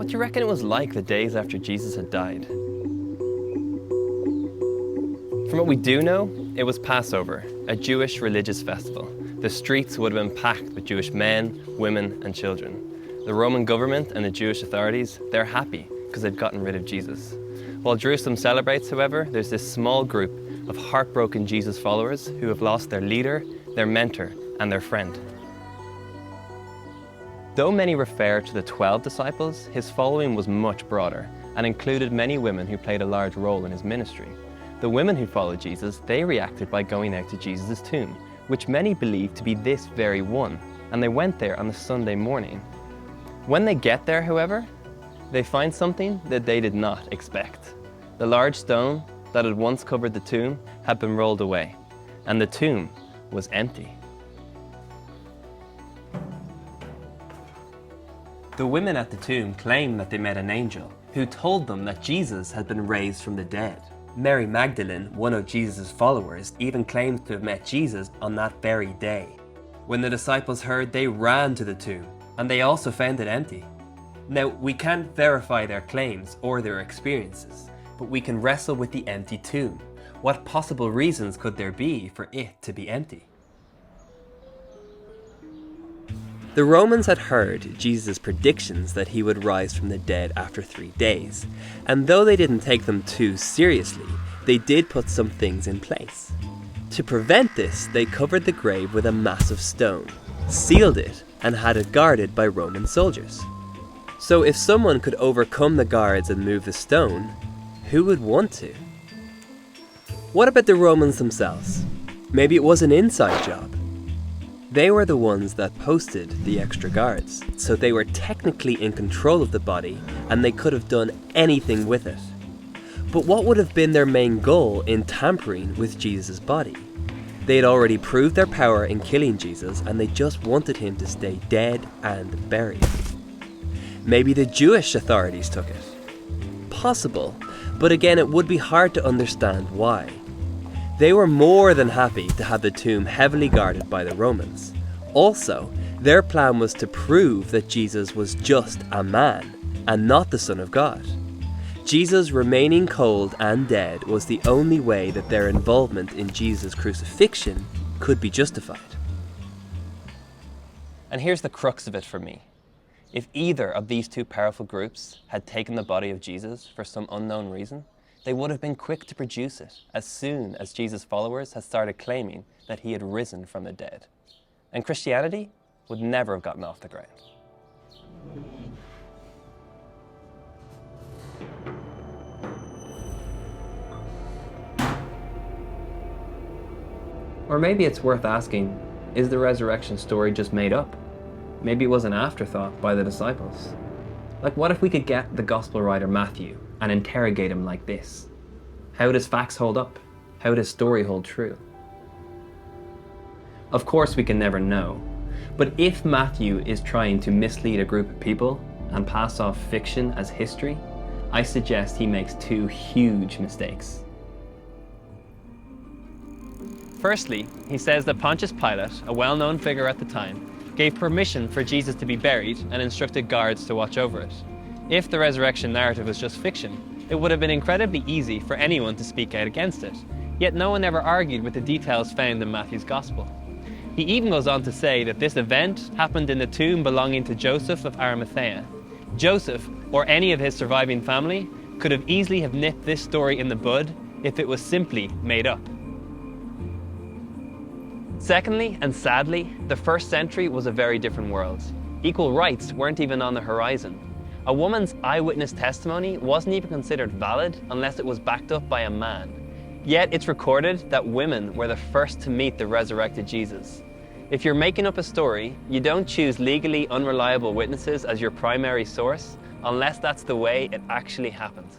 do you reckon it was like the days after Jesus had died? From what we do know, it was Passover, a Jewish religious festival. The streets would have been packed with Jewish men, women and children. The Roman government and the Jewish authorities, they're happy because they've gotten rid of Jesus. While Jerusalem celebrates, however, there's this small group of heartbroken Jesus followers who have lost their leader, their mentor and their friend. Though many refer to the 12 disciples, his following was much broader and included many women who played a large role in his ministry. The women who followed Jesus, they reacted by going out to Jesus' tomb, which many believe to be this very one, and they went there on the Sunday morning. When they get there, however, they find something that they did not expect. The large stone that had once covered the tomb had been rolled away, and the tomb was empty. The women at the tomb claimed that they met an angel who told them that Jesus had been raised from the dead. Mary Magdalene, one of Jesus' followers, even claims to have met Jesus on that very day. When the disciples heard, they ran to the tomb, and they also found it empty. Now, we can't verify their claims or their experiences, but we can wrestle with the empty tomb. What possible reasons could there be for it to be empty? The Romans had heard Jesus' predictions that he would rise from the dead after 3 days, and though they didn't take them too seriously, they did put some things in place. To prevent this, they covered the grave with a massive stone, sealed it, and had it guarded by Roman soldiers. So if someone could overcome the guards and move the stone, who would want to? What about the Romans themselves? Maybe it was an inside job. They were the ones that posted the extra guards, so they were technically in control of the body and they could have done anything with it. But what would have been their main goal in tampering with Jesus' body? They had already proved their power in killing Jesus and they just wanted him to stay dead and buried. Maybe the Jewish authorities took it. Possible, but again it would be hard to understand why. They were more than happy to have the tomb heavily guarded by the Romans. Also, their plan was to prove that Jesus was just a man and not the Son of God. Jesus remaining cold and dead was the only way that their involvement in Jesus' crucifixion could be justified. And here's the crux of it for me. If either of these two powerful groups had taken the body of Jesus for some unknown reason, they would have been quick to produce it as soon as Jesus' followers had started claiming that he had risen from the dead. And Christianity would never have gotten off the ground. Or maybe it's worth asking, is the resurrection story just made up? Maybe it was an afterthought by the disciples. Like, what if we could get the gospel writer Matthew and interrogate him like this? How would his facts hold up? How would his story hold true? Of course we can never know, but if Matthew is trying to mislead a group of people and pass off fiction as history, I suggest he makes two huge mistakes. Firstly, he says that Pontius Pilate, a well-known figure at the time, gave permission for Jesus to be buried and instructed guards to watch over it. If the resurrection narrative was just fiction, it would have been incredibly easy for anyone to speak out against it, yet no one ever argued with the details found in Matthew's Gospel. He even goes on to say that this event happened in the tomb belonging to Joseph of Arimathea. Joseph, or any of his surviving family, could have easily have nipped this story in the bud if it was simply made up. Secondly, and sadly, the first century was a very different world. Equal rights weren't even on the horizon. A woman's eyewitness testimony wasn't even considered valid unless it was backed up by a man. Yet it's recorded that women were the first to meet the resurrected Jesus. If you're making up a story, you don't choose legally unreliable witnesses as your primary source unless that's the way it actually happened.